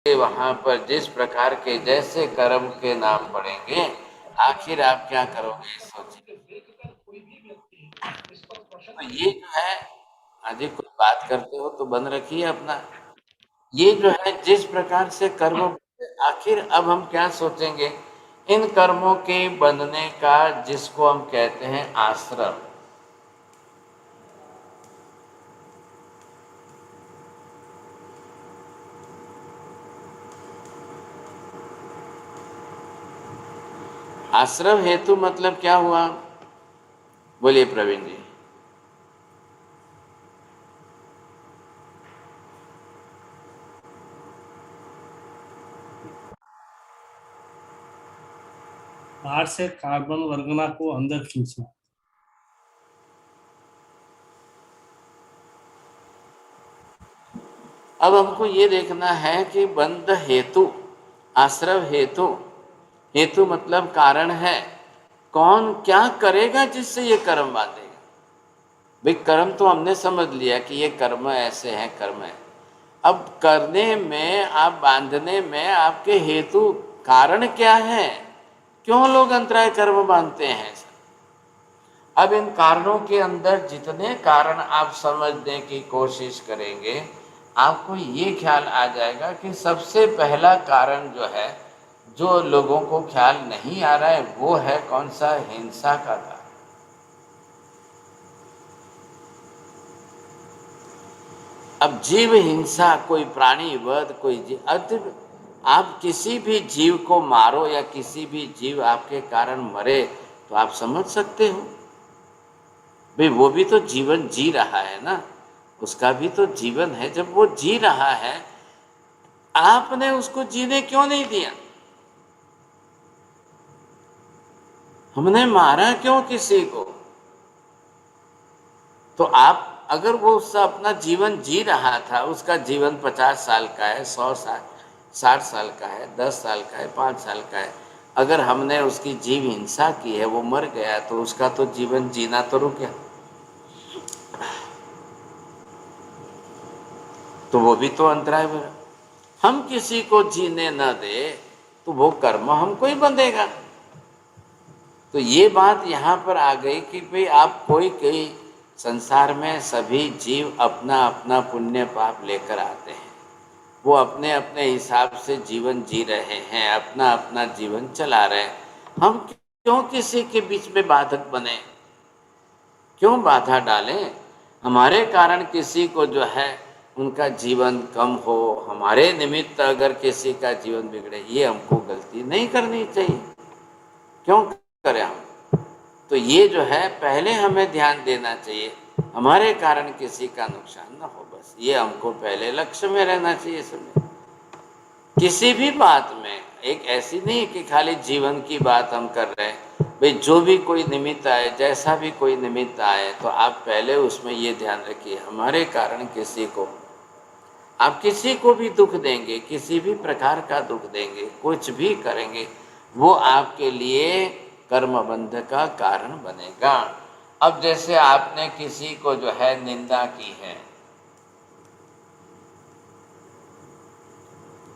वहाँ पर जिस प्रकार के जैसे कर्म के नाम पड़ेंगे, आखिर आप क्या करोगे सोचिए। तो ये जो है, आगे कुछ बात करते हो तो बंद रखिए अपना। ये जो है जिस प्रकार से कर्म, आखिर अब हम क्या सोचेंगे इन कर्मों के बनने का, जिसको हम कहते हैं आश्रम। आश्रम हेतु मतलब क्या हुआ, बोलिए प्रवीण जी। बाहर से कार्बन वर्गना को अंदर खींचना। अब हमको ये देखना है कि बंध हेतु, आश्रव हेतु, हेतु मतलब कारण है, कौन क्या करेगा जिससे ये कर्म बांधेगा। भाई कर्म तो हमने समझ लिया कि ये कर्म ऐसे हैं, कर्म है। अब करने में, आप बांधने में आपके हेतु कारण क्या है, क्यों लोग अंतराय कर्म बांधते हैं। अब इन कारणों के अंदर जितने कारण आप समझने की कोशिश करेंगे, आपको ये ख्याल आ जाएगा कि सबसे पहला कारण जो है, जो लोगों को ख्याल नहीं आ रहा है, वो है कौन सा, हिंसा का कारण। अब जीव हिंसा, कोई प्राणी वध, कोई जीव, आप किसी भी जीव को मारो या किसी भी जीव आपके कारण मरे, तो आप समझ सकते हो भाई वो भी तो जीवन जी रहा है ना, उसका भी तो जीवन है। जब वो जी रहा है, आपने उसको जीने क्यों नहीं दिया, हमने मारा क्यों किसी को। तो आप, अगर वो उसका अपना जीवन जी रहा था, उसका जीवन 50 साल का है, 100 साल, 60 साल का है, 10 साल का है, 5 साल का है, अगर हमने उसकी जीव हिंसा की है, वो मर गया, तो उसका तो जीवन जीना तो रुक गया, तो वो भी तो अंतराय बना। हम किसी को जीने न दे तो वो कर्म हमको ही बंधेगा। तो ये बात यहाँ पर आ गई कि भाई आप कोई संसार में सभी जीव अपना अपना पुण्य पाप लेकर आते हैं, वो अपने अपने हिसाब से जीवन जी रहे हैं, अपना अपना जीवन चला रहे हैं। हम क्यों किसी के बीच में बाधक बने, क्यों बाधा डालें। हमारे कारण किसी को जो है उनका जीवन कम हो, हमारे निमित्त अगर किसी का जीवन बिगड़े, ये हमको गलती नहीं करनी चाहिए, क्यों करें हम। तो ये जो है पहले हमें ध्यान देना चाहिए, हमारे कारण किसी का नुकसान ना हो, बस ये हमको पहले लक्ष्य में रहना चाहिए समय। किसी भी बात में, एक ऐसी नहीं कि खाली जीवन की बात हम कर रहे हैं, भाई जो भी कोई निमित्त आए, जैसा भी कोई निमित्त आए, तो आप पहले उसमें ये ध्यान रखिए, हमारे कारण किसी को, आप किसी को भी दुख देंगे, किसी भी प्रकार का दुख देंगे, कुछ भी करेंगे, वो आपके लिए कर्मबंध का कारण बनेगा। अब जैसे आपने किसी को जो है निंदा की है,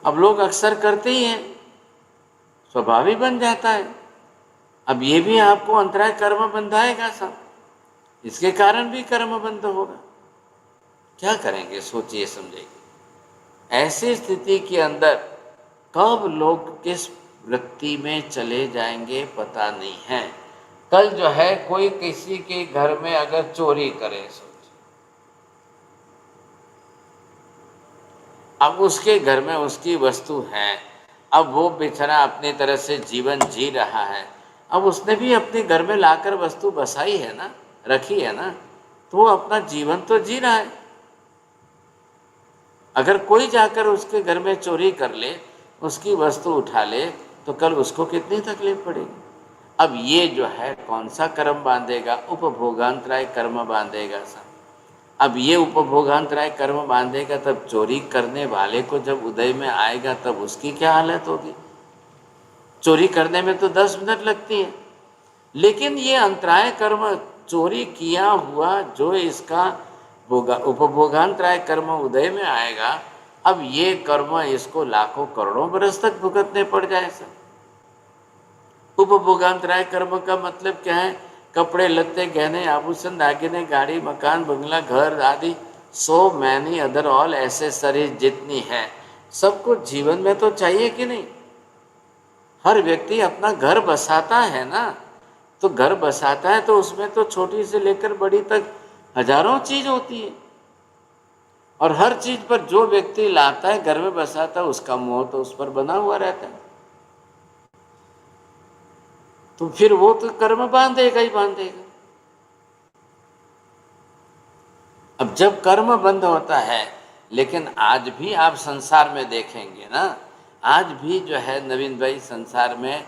अब लोग अक्सर करते ही हैं, स्वभाव ही बन जाता है। अब ये भी आपको अंतराय कर्म बंधाएगा सब, इसके कारण भी कर्म बंध होगा। क्या करेंगे सोचिए समझिए। ऐसी स्थिति के अंदर कब लोग किस वृत्ति में चले जाएंगे पता नहीं है। कल जो है कोई किसी के घर में अगर चोरी करे, सोच, अब उसके घर में उसकी वस्तु है, अब वो बेचारा अपनी तरह से जीवन जी रहा है, अब उसने भी अपने घर में लाकर वस्तु बसाई है ना, रखी है ना, तो वो अपना जीवन तो जी रहा है। अगर कोई जाकर उसके घर में चोरी कर ले, उसकी वस्तु उठा ले, तो कल उसको कितनी तकलीफ पड़ेगी। अब ये जो है कौन सा कर्म बांधेगा, उपभोगांतराय कर्म बांधेगा सब। अब ये उपभोगांतराय कर्म बांधेगा, तब चोरी करने वाले को जब उदय में आएगा, तब उसकी क्या हालत होगी। चोरी करने में तो 10 मिनट लगती है, लेकिन ये अंतराय कर्म, चोरी किया हुआ जो इसका उपभोगांतराय कर्म उदय में आएगा, अब ये कर्म इसको लाखों करोड़ों बरस तक भुगतने पड़ जाए सर। उपभोगांतराय कर्म का मतलब क्या है? कपड़े लत्ते गहने आभूषण दागिने गाड़ी मकान बंगला घर आदि so many other all accessories जितनी है सबको जीवन में तो चाहिए कि नहीं? हर व्यक्ति अपना घर बसाता है ना, तो घर बसाता है तो उसमें तो छोटी से लेकर बड़ी तक हजारों चीज होती है, और हर चीज पर जो व्यक्ति लाता है घर में बसाता है उसका मोह तो उस पर बना हुआ रहता है। तो फिर वो तो कर्म बांधेगा ही बांधेगा। अब जब कर्म बंद होता है, लेकिन आज भी आप संसार में देखेंगे ना, आज भी जो है नवीन भाई संसार में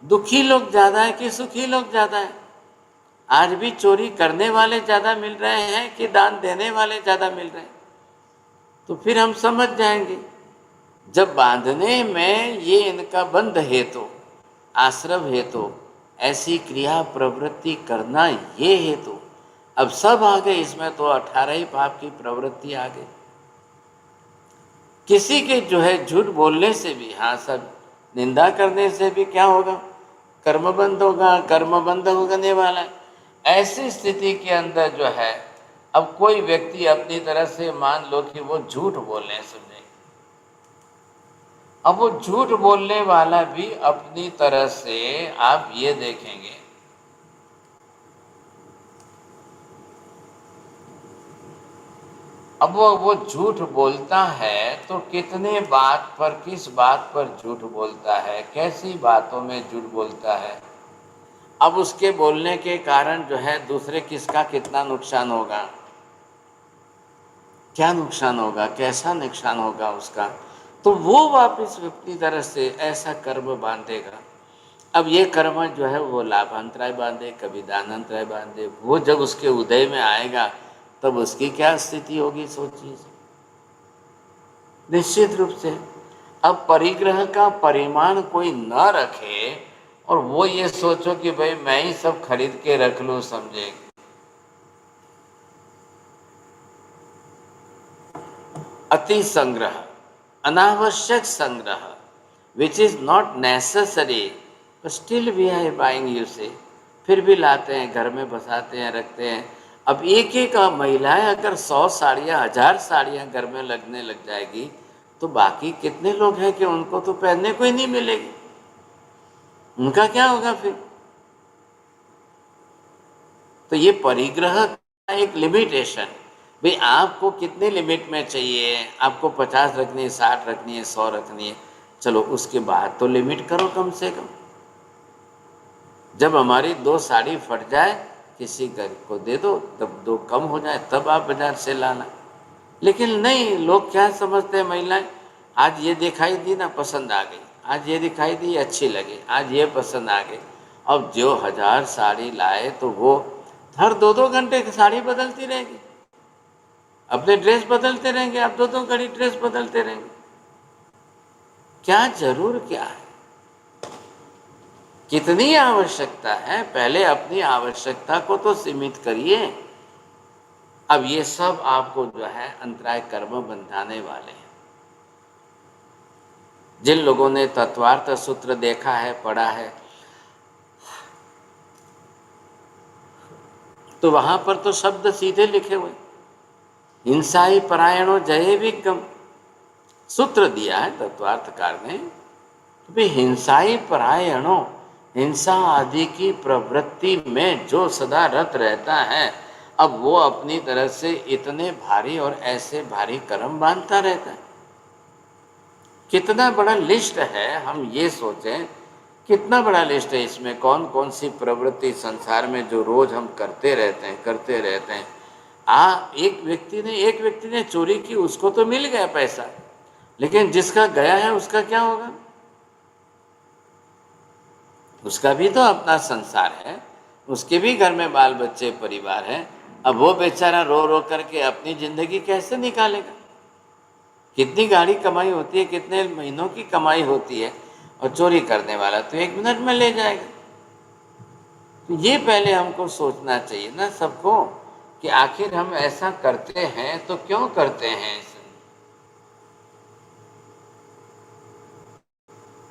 दुखी लोग ज़्यादा है कि सुखी लोग ज़्यादा है? आज भी चोरी करने वाले ज़्यादा मिल रहे हैं कि दान देने वाले ज़्यादा मिल रहे हैं? तो फिर हम समझ जाएंगे जब बांधने में ये इनका बंध हेतु आश्रव हेतु ऐसी क्रिया प्रवृत्ति करना ये हेतु, अब सब आ गए इसमें, तो 18 ही पाप की प्रवृत्ति आ गई। किसी के जो है झूठ बोलने से भी, हाँ सब निंदा करने से भी क्या होगा? कर्म बंद होगा, कर्म बंद होने वाला है। ऐसी स्थिति के अंदर जो है अब कोई व्यक्ति अपनी तरह से मान लो कि वो झूठ बोल रहे हैं, समझे, अब वो झूठ बोलने वाला भी अपनी तरह से आप ये देखेंगे अब वो झूठ बोलता है तो कितने बात पर, किस बात पर झूठ बोलता है, कैसी बातों में झूठ बोलता है। अब उसके बोलने के कारण जो है दूसरे किसका कितना नुकसान होगा, क्या नुकसान होगा, कैसा नुकसान होगा उसका, तो वो वापस अपनी तरह से ऐसा कर्म बांधेगा। अब ये कर्म जो है वो लाभांतराय बांधे, कभी दानांतराय बांधे, वो जब उसके उदय में आएगा तब उसकी क्या स्थिति होगी सोचिए निश्चित रूप से। अब परिग्रह का परिमाण कोई न रखे और वो ये सोचो कि भाई मैं ही सब खरीद के रख लूं, समझे, अति संग्रह, अनावश्यक संग्रह, which is not necessary, still we are buying, you say, फिर भी लाते हैं घर में बसाते हैं रखते हैं। अब एक एक महिलाएं अगर 100 साड़ियाँ 1000 साड़ियाँ घर में लगने लग जाएगी तो बाकी कितने लोग हैं कि उनको तो पहनने को ही नहीं मिलेगी, उनका क्या होगा फिर? तो ये परिग्रह का एक लिमिटेशन, भाई आपको कितने लिमिट में चाहिए, आपको 50 रखनी है, 60 रखनी है, 100 रखनी है, चलो उसके बाद तो लिमिट करो कम से कम। जब हमारी 2 साड़ी फट जाए किसी गरीब को दे दो, तब 2 कम हो जाए तब आप बाजार से लाना। लेकिन नहीं, लोग क्या समझते हैं, महिलाएं आज ये दिखाई दी ना पसंद आ गई, आज ये दिखाई दी अच्छी लगी, आज ये पसंद आ गई। अब जो 1000 साड़ी लाए तो वो हर 2-2 घंटे की साड़ी बदलती रहेगी, अपने ड्रेस बदलते रहेंगे, आप 2-2 घड़ी ड्रेस बदलते रहेंगे, क्या जरूर क्या है, कितनी आवश्यकता है? पहले अपनी आवश्यकता को तो सीमित करिए। अब ये सब आपको जो है अंतराय कर्म बंधाने वाले हैं। जिन लोगों ने तत्वार्थ सूत्र देखा है, पढ़ा है, तो वहां पर तो शब्द सीधे लिखे हुए, हिंसा ही परायणो जय विगम, सूत्र दिया है तत्वार्थकार ने, तो भी हिंसा ही परायणो, हिंसा आदि की प्रवृत्ति में जो सदा रत रहता है, अब वो अपनी तरह से इतने भारी और ऐसे भारी कर्म बांधता रहता है। कितना बड़ा लिस्ट है, हम ये सोचें कितना बड़ा लिस्ट है, इसमें कौन कौन सी प्रवृत्ति संसार में जो रोज हम करते रहते हैं। एक व्यक्ति ने चोरी की, उसको तो मिल गया पैसा, लेकिन जिसका गया है उसका क्या होगा? उसका भी तो अपना संसार है, उसके भी घर में बाल बच्चे परिवार है। अब वो बेचारा रो रो करके अपनी जिंदगी कैसे निकालेगा? कितनी गाड़ी कमाई होती है, कितने महीनों की कमाई होती है, और चोरी करने वाला तो 1 मिनट में ले जाएगा। तो ये पहले हमको सोचना चाहिए ना सबको कि आखिर हम ऐसा करते हैं तो क्यों करते हैं।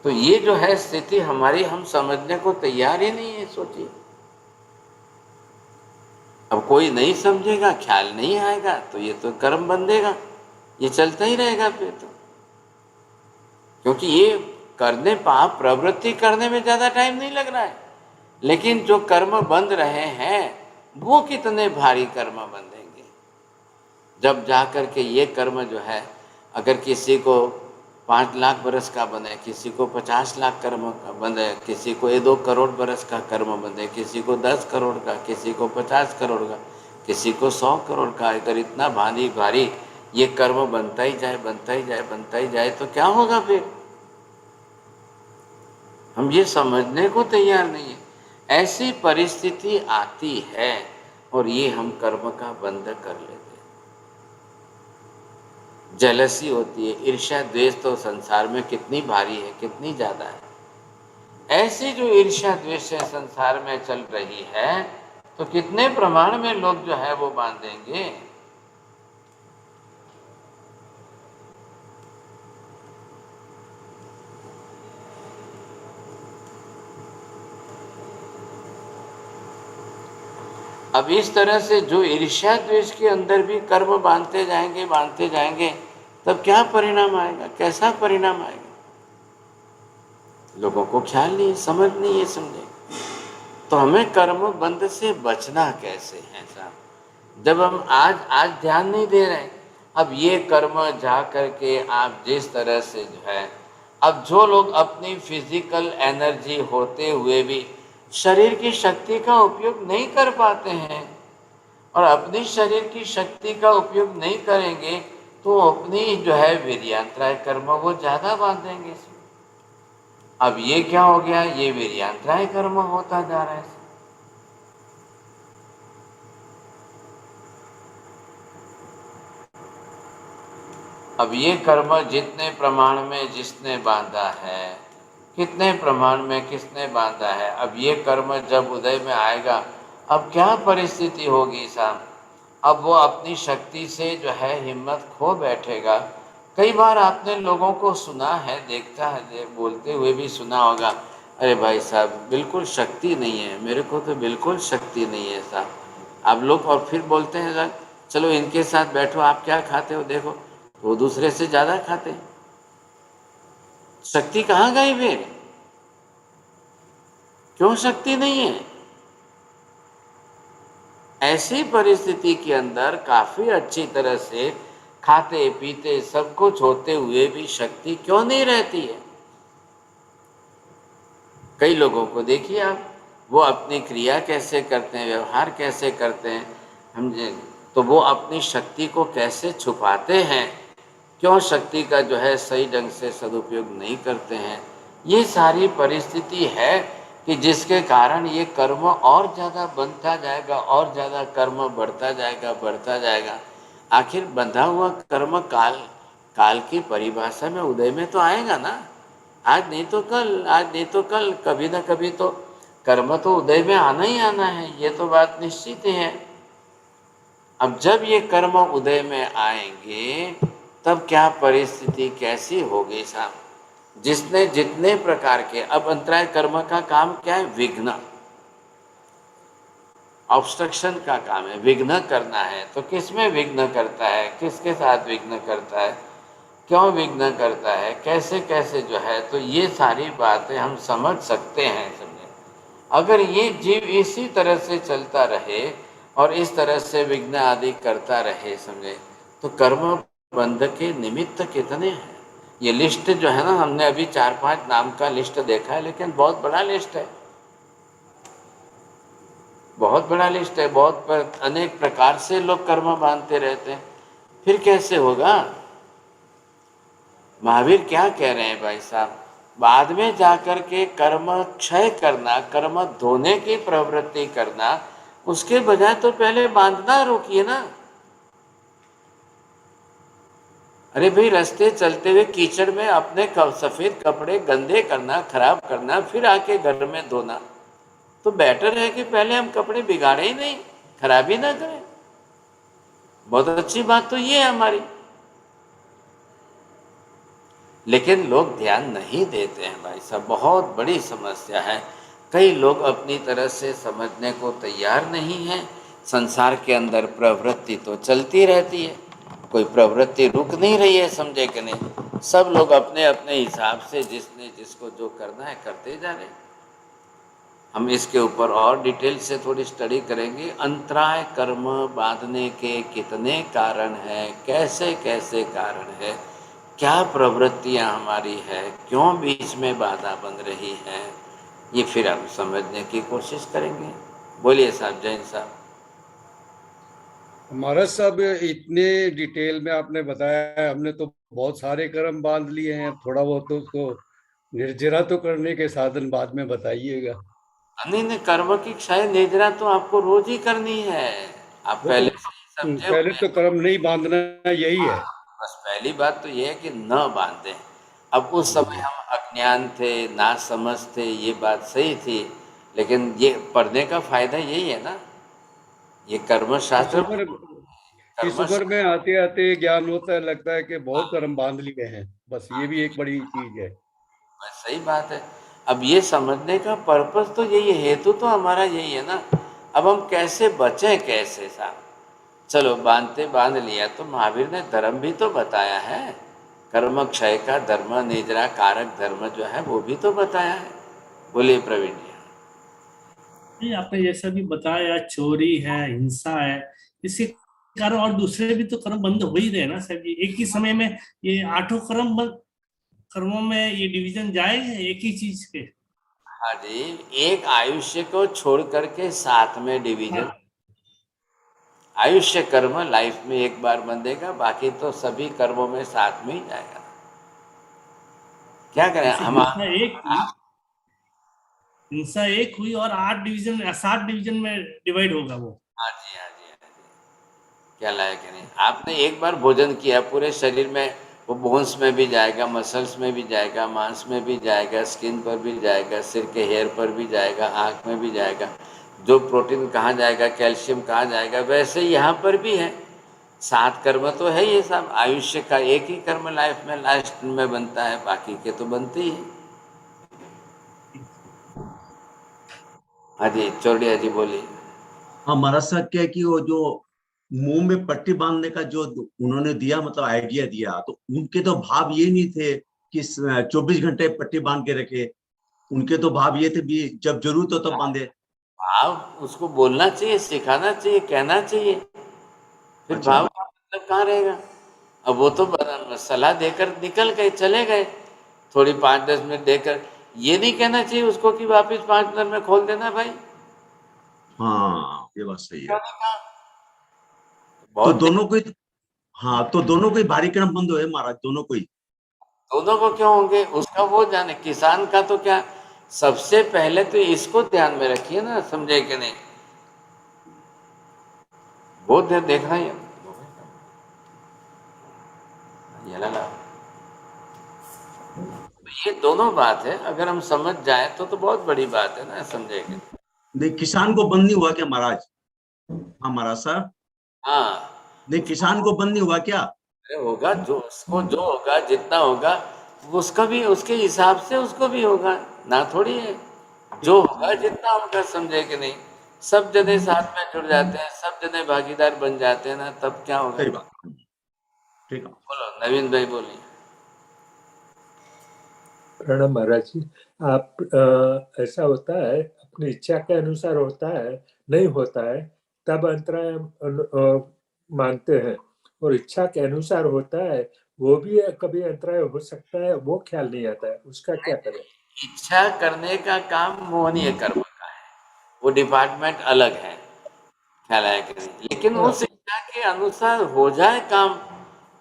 तो ये जो है स्थिति हमारी, हम समझने को तैयार ही नहीं है। सोचिए, अब कोई नहीं समझेगा, ख्याल नहीं आएगा, तो ये तो कर्म बंधेगा, ये चलता ही रहेगा फिर तो। क्योंकि ये करने, पाप प्रवृत्ति करने में ज़्यादा टाइम नहीं लग रहा है, लेकिन जो कर्म बंध रहे हैं वो कितने भारी कर्म बंधेंगे जब जा कर के ये कर्म जो है, अगर किसी को 5 लाख बरस का बंधे, किसी को 50 लाख कर्म का बंधे, किसी को 2 करोड़ बरस का कर्म बंधे, किसी को 10 करोड़ का, किसी को 50 करोड़ का, किसी को 100 करोड़ का, अगर इतना भारी भारी ये कर्म बनता ही जाए, बनता ही जाए, बनता ही जाए, तो क्या होगा फिर? हम ये समझने को तैयार नहीं है। ऐसी परिस्थिति आती है और ये हम कर्म का बंध कर लेते हैं। जेलसी होती है, ईर्ष्या द्वेष तो संसार में कितनी भारी है, कितनी ज़्यादा है। ऐसी जो ईर्ष्या द्वेष है संसार में चल रही है, तो कितने प्रमाण में लोग जो है वो बांधेंगे। अब इस तरह से जो ईर्ष्या द्वेष के अंदर भी कर्म बांधते जाएंगे, तब क्या परिणाम आएगा, कैसा परिणाम आएगा? लोगों को ख्याल नहीं, समझ नहीं है, समझे। तो हमें कर्म बंध से बचना कैसे है साहब, जब हम आज ध्यान नहीं दे रहे। अब ये कर्म जा करके आप जिस तरह से जो है, अब जो लोग अपनी फिजिकल एनर्जी होते हुए भी शरीर की शक्ति का उपयोग नहीं कर पाते हैं, और अपनी शरीर की शक्ति का उपयोग नहीं करेंगे, तो अपनी जो है वीर्यांतराय कर्म वो ज़्यादा बांधेंगे। अब ये क्या हो गया, ये वीर्यांतराय कर्म होता जा रहा है। अब ये कर्म जितने प्रमाण में जिसने बांधा है, कितने प्रमाण में किसने बांधा है, अब ये कर्म जब उदय में आएगा, अब क्या परिस्थिति होगी साहब? अब वो अपनी शक्ति से जो है हिम्मत खो बैठेगा। कई बार आपने लोगों को सुना है, देखता है, बोलते हुए भी सुना होगा, अरे भाई साहब बिल्कुल शक्ति नहीं है, मेरे को तो बिल्कुल शक्ति नहीं है साहब। आप लोग और फिर बोलते हैं चलो इनके साथ बैठो, आप क्या खाते हो देखो, वो दूसरे से ज़्यादा खाते हैं। शक्ति कहाँ गई फिर? क्यों शक्ति नहीं है? ऐसी परिस्थिति के अंदर काफी अच्छी तरह से खाते पीते सब कुछ होते हुए भी शक्ति क्यों नहीं रहती है? कई लोगों को देखिए आप, वो अपनी क्रिया कैसे करते हैं, व्यवहार कैसे करते हैं, समझे, तो वो अपनी शक्ति को कैसे छुपाते हैं, क्यों शक्ति का जो है सही ढंग से सदुपयोग नहीं करते हैं। ये सारी परिस्थिति है कि जिसके कारण ये कर्म और ज़्यादा बनता जाएगा, और ज़्यादा कर्म बढ़ता जाएगा। आखिर बंधा हुआ कर्म काल की परिभाषा में उदय में तो आएगा ना, आज नहीं तो कल, कभी ना कभी तो कर्म तो उदय में आना ही आना है, ये तो बात निश्चित ही है। अब जब ये कर्म उदय में आएंगे, तब क्या परिस्थिति कैसी होगी साहब? जिसने जितने प्रकार के, अब अंतराय कर्म का काम क्या है? विघ्न, ऑब्स्ट्रक्शन का काम है, विघ्न करना है। तो किस में विघ्न करता है, किसके साथ विघ्न करता है, क्यों विघ्न करता है, कैसे कैसे जो है, तो ये सारी बातें हम समझ सकते हैं, समझे। अगर ये जीव इसी तरह से चलता रहे और इस तरह से विघ्न आदि करता रहे, समझे, तो कर्म बंध के निमित्त कितने हैं। ये लिस्ट जो है ना, हमने अभी 4-5 नाम का लिस्ट देखा है, लेकिन बहुत बड़ा लिस्ट है, बहुत बड़ा लिस्ट है, बहुत अनेक प्रकार से लोग कर्म बांधते रहते हैं। फिर कैसे होगा? महावीर क्या कह रहे हैं भाई साहब, बाद में जाकर के कर्म क्षय करना, कर्म धोने की प्रवृत्ति करना, उसके बजाय तो पहले बांधना रोकिए ना। अरे भाई, रास्ते चलते हुए कीचड़ में अपने सफ़ेद कपड़े गंदे करना, खराब करना, फिर आके घर में धोना, तो बेटर है कि पहले हम कपड़े बिगाड़े ही नहीं, खराब ही ना करें। बहुत अच्छी बात तो ये है हमारी। लेकिन लोग ध्यान नहीं देते हैं भाई साहब, बहुत बड़ी समस्या है। कई लोग अपनी तरह से समझने को तैयार नहीं हैं। संसार के अंदर प्रवृत्ति तो चलती रहती है, कोई प्रवृत्ति रुक नहीं रही है, समझे कि नहीं। सब लोग अपने अपने हिसाब से जिसने जिसको जो करना है करते जा रहे हैं। हम इसके ऊपर और डिटेल से थोड़ी स्टडी करेंगे। अंतराय कर्म बांधने के कितने कारण हैं, कैसे कैसे कारण है, क्या प्रवृत्तियां हमारी है, क्यों बीच में बाधा बन रही है, ये फिर हम समझने की कोशिश करेंगे। बोलिए साहब, जैन साहब। महाराज साहब, इतने डिटेल में आपने बताया है, हमने तो बहुत सारे कर्म बांध लिए हैं। थोड़ा बहुत तो उसको निर्जरा तो करने के साधन बाद में बताइएगा। नहीं नहीं, कर्म की क्षय निद्रा तो आपको रोज ही करनी है। आप वो तो पहले से ही समझे पहले हुए हैं। तो कर्म नहीं बांधना, यही है। बस पहली बात तो ये है कि न बांधें। अब उस समय हम अज्ञान थे, ना समझ थे, ये बात सही थी। लेकिन ये पढ़ने का फायदा यही है ना, ये कर्म इस शास्त्र। उम्र इस कर्म उम्र में शास्त्र आते आते ज्ञान होता है, लगता है कि बहुत कर्म बांध लिए हैं। बस ये भी एक बड़ी चीज है। में सही बात है। अब ये समझने का पर्पस तो यही है, हेतु तो हमारा यही है ना। अब हम कैसे बचें, कैसे साहब। चलो बांधते बांध लिया, तो महावीर ने धर्म भी तो बताया है। कर्म क्षय का धर्म, निद्रा कारक धर्म जो है वो भी तो बताया है। बोलिए प्रवीण जी। नहीं, आपने जैसा भी बताया, चोरी है, हिंसा है, इसके कारण और दूसरे भी तो कर्म बंद हो ही रहे ना सर जी। एक ही समय में ये आठों कर्मों में ये डिवीजन जाएगा एक ही चीज के। हाँ जी, एक आयुष्य को छोड़ करके साथ में डिवीजन। हाँ, आयुष्य कर्म लाइफ में एक बार बंधेगा, बाकी तो सभी कर्मों में साथ में ही जाएगा। क्या करें जैसे हम। हिंसा एक हुई और 8 डिवीजन 7 डिवीजन में डिवाइड होगा वो। हाँ जी, हाँ जी, हाँ जी। क्या लायक है नहीं, आपने एक बार भोजन किया पूरे शरीर में, वो बोन्स में भी जाएगा, मसल्स में भी जाएगा, मांस में भी जाएगा, स्किन पर भी जाएगा, सिर के हेयर पर भी जाएगा, आँख में भी जाएगा। जो प्रोटीन कहाँ जाएगा, कैल्शियम कहाँ जाएगा, वैसे ही यहाँ पर भी है। 7 कर्म तो है ये सब। आयुष्य का एक ही कर्म लाइफ में लास्ट में बनता है, बाकी के तो बनते ही हैं। हाँ जी, चौड़िया जी बोलिए। हमारा साथ क्या है कि वो जो मुंह में पट्टी बांधने का जो उन्होंने दिया, मतलब आइडिया दिया, तो उनके तो भाव ये नहीं थे कि 24 घंटे पट्टी बांध के रखे। उनके तो भाव ये थे भी जब जरूरत हो तब बांधे। भाव उसको बोलना चाहिए, सिखाना चाहिए, कहना चाहिए। फिर अच्छा। भाव का मतलब कहाँ रहेगा। अब वो तो सलाह देकर निकल गए, चले गए, थोड़ी 5-10 मिनट देकर। ये नहीं कहना चाहिए उसको कि वापस 5 मिनट में खोल देना भाई। हाँ, ये बात सही क्यों है। नहीं कहा? तो बहुत दोनों को हाँ, तो दोनों को ही भारी क्रम बंद हुए महाराज, दोनों को ही। दोनों को क्यों होंगे, उसका वो जाने। किसान का तो क्या, सबसे पहले तो इसको ध्यान में रखिए ना, समझे कि नहीं। वो देखना ही ये लगा। ये दोनों बात है, अगर हम समझ जाए तो बहुत बड़ी बात है ना, समझे कि नहीं? नहीं, किसान को बंद नहीं हुआ क्या महाराज? हाँ महाराज साहब। हाँ, नहीं, किसान को बंद नहीं हुआ क्या? अरे होगा, जो उसको जो होगा, जितना होगा उसका भी उसके हिसाब से उसको भी होगा ना, थोड़ी है। जो होगा जितना होगा, समझे कि नहीं। सब जने साथ में जुड़ जाते हैं, सब जने भागीदार बन जाते हैं ना, तब क्या होगा। सही बात। ठीक है। बोलो नवीन भाई, बोलिए। प्रणाम महाराज जी। आप ऐसा होता है, अपनी इच्छा के अनुसार होता है, नहीं होता है तब अंतराय मानते हैं, और इच्छा के अनुसार होता है वो भी कभी अंतराय हो सकता है, वो ख्याल नहीं आता है, उसका क्या करें? इच्छा करने का काम मोहनीय कर्म का है, वो डिपार्टमेंट अलग है। ख्याल आया कि नहीं। लेकिन हाँ, उस इच्छा के अनुसार हो जाए काम,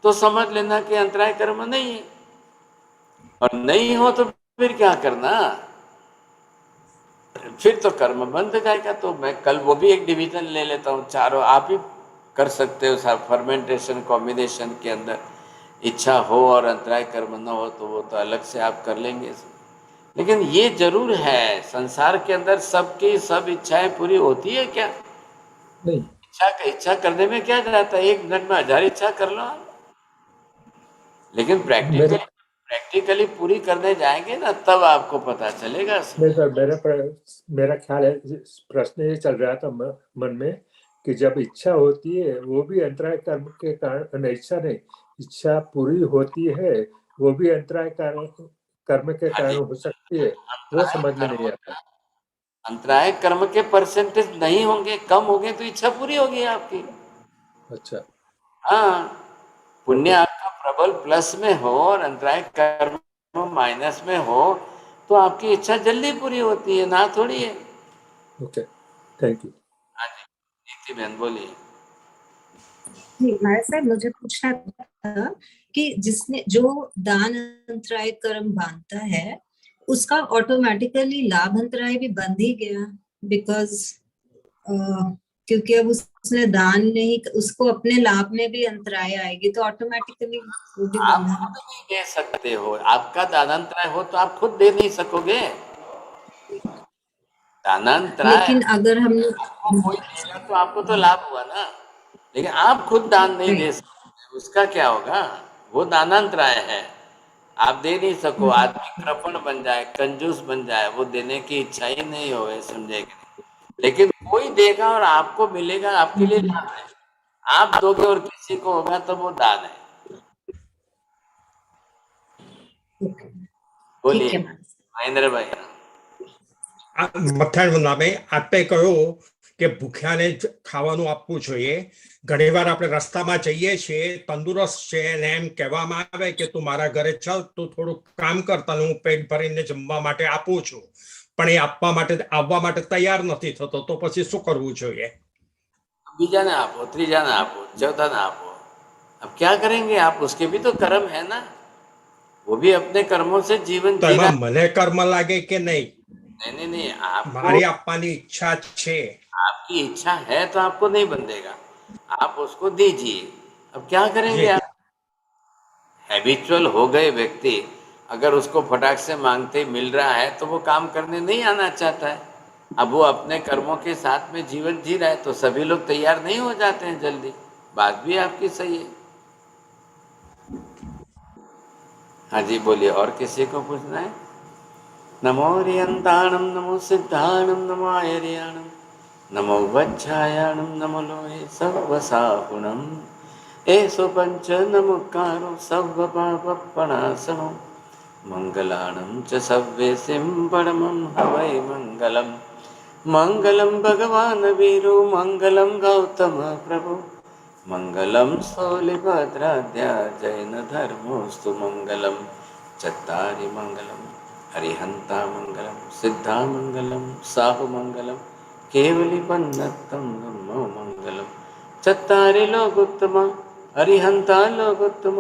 तो समझ लेना कि अंतराय कर्म नहीं है। और नहीं हो तो फिर क्या करना, फिर तो कर्म बंद हो जाएगा। तो मैं कल वो भी एक डिवीजन ले लेता हूँ, चारों आप ही कर सकते हो साहब। फर्मेंटेशन कॉम्बिनेशन के अंदर इच्छा हो और अंतराय कर्म न हो, तो वो तो अलग से आप कर लेंगे। लेकिन ये जरूर है, संसार के अंदर सबकी सब इच्छाएं पूरी होती है क्या। नहीं। इच्छा करने में क्या जाता है, 1 मिनट में 1000 इच्छा कर लो आप। लेकिन प्रैक्टिकली मेरे प्रैक्टिकली पूरी करने जाएंगे ना, तब आपको पता चलेगा। नहीं सर, मेरा ख्याल है, प्रश्न ये चल रहा था मन में कि जब इच्छा होती है वो भी अंतराय कर्म के कारण, नहीं इच्छा नहीं, इच्छा पूरी होती है वो भी अंतराय कर्म के हाँ कारण जी, हो सकती है, वो अंतराय समझ में नहीं कर्म, आता। अंतराय कर्म के परसेंटेज नहीं होंगे, कम होंगे तो इच्छा पूरी होगी आपकी। अच्छा, हाँ, पुण्य ओके, आपका प्रबल प्लस में हो और अंतराय कर्म माइनस में हो तो आपकी इच्छा जल्दी पूरी होती है, ना थोड़ी है। Okay, thank you. हाँ जी, नीति बहन बोलिए। जी महाराज साहब, मुझे पूछना था कि जिसने जो दान अंतराय कर्म बांधता है उसका ऑटोमेटिकली लाभ अंतराय भी बंध ही गया, बिकॉज क्योंकि अब उसने दान नहीं, उसको अपने लाभ में भी अंतराय आएगी तो ऑटोमेटिकली वो भी आप बंधन। खुद नहीं दे सकते हो, आपका दानांतराय हो तो आप खुद दे नहीं सकोगे। दानांतराय लेकिन अगर हम आपको कोई देगा तो आपको तो लाभ हुआ ना, लेकिन आप खुद दान नहीं दे सकते, उसका क्या होगा? वो दानांतराय है। आप दे नहीं सको, आदमी कृपण बन जाए, कंजूस बन जाए, वो देने की इच्छा ही नहीं होवे, समझे कि नहीं? लेकिन कोई देगा और आपको मिलेगा, आपके लिए लाभ है। आप दोगे और किसी को होगा तो वो दान है। ठीक बोलिए है। महेंद्र भाई। મથાણ નામે આપે કહ્યું કે ભૂખ્યાને જ ખાવાનું આપવું જોઈએ. ઘણીવાર આપણે રસ્તામાં જઈએ છીએ, તંદુરસ્ત છે અને એમ કહેવામાં આવે કે તું મારા ઘરે ચાલ, તું થોડું કામ કર, તને હું પેટ ભરીને જમવા માટે આપું છું, પણ એ આવવા માટે તૈયાર નથી થતો, તો પછી શું કરવું જોઈએ? बीजा ना आपो, त्रीजा ना आपो, चौथा ना आपो, अब क्या करेंगे आप? उसके भी तो कर्म है ना, वो भी अपने कर्मों से जीवन તો जी रहा એમાં મને કર્મ લાગે કે નહીં? है। नहीं नहीं, आपको મારી આપવાની ઈચ્છા છે. आपकी इच्छा है तो आपको नहीं बंधेगा, आप उसको दीजिए। अब क्या करेंगे જી, आप? हैबिचुअल हो गए व्यक्ति, अगर उसको फटाक से मांगते मिल रहा है तो वो काम करने नहीं आना चाहता है। अब वो अपने कर्मों के साथ में जीवन जी रहा है तो सभी लोग तैयार नहीं हो जाते हैं जल्दी। बात भी आपकी सही है। हाँ जी बोलिए, और किसी को पूछना है? नमो रियंताणम नमो सिद्धाणम नमो आयर्याणम नमो वच्छायाणम नमो लोहे सर्वसाहुणम एसो पंच नमुकारो सर्वपापप्रणाशनो मंगलाणं च सव्येसिं परमं हवै मंगलम। मंगलम भगवान वीरो मंगलम गौतम प्रभु मंगलम स्थूलिभद्राद्या जैन धर्मोस्तु मंगलम। चत्तारि मंगलम हरिहंता मंगलम सिद्धा मंगलम साहु मंगलम केवली पन्नत्तम नमो मंगलम। चत्तारि लोकोत्तम हरिहंता लोकोत्तम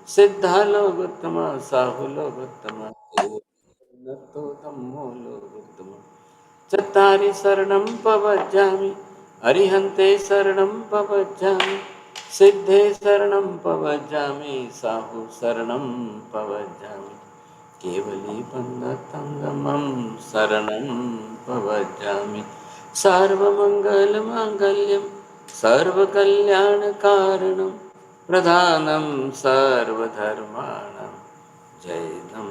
सिद्धा लोकोत्तम साहु लोकोत्तम केवली धम्मो लोकोत्तम। चत्तारि शरणं पवज्जामि हरिहन्ते शरणं पवज्जामि सिद्धे शरणं पवज्जामि साहु शरणं पवज्जामि केवली पन्नतंगमं शरणं पवज्जामि। सर्वमङ्गलमाङ्गल्यं सर्वकल्याणकारणं प्रधानं सर्वधर्माणां जैनं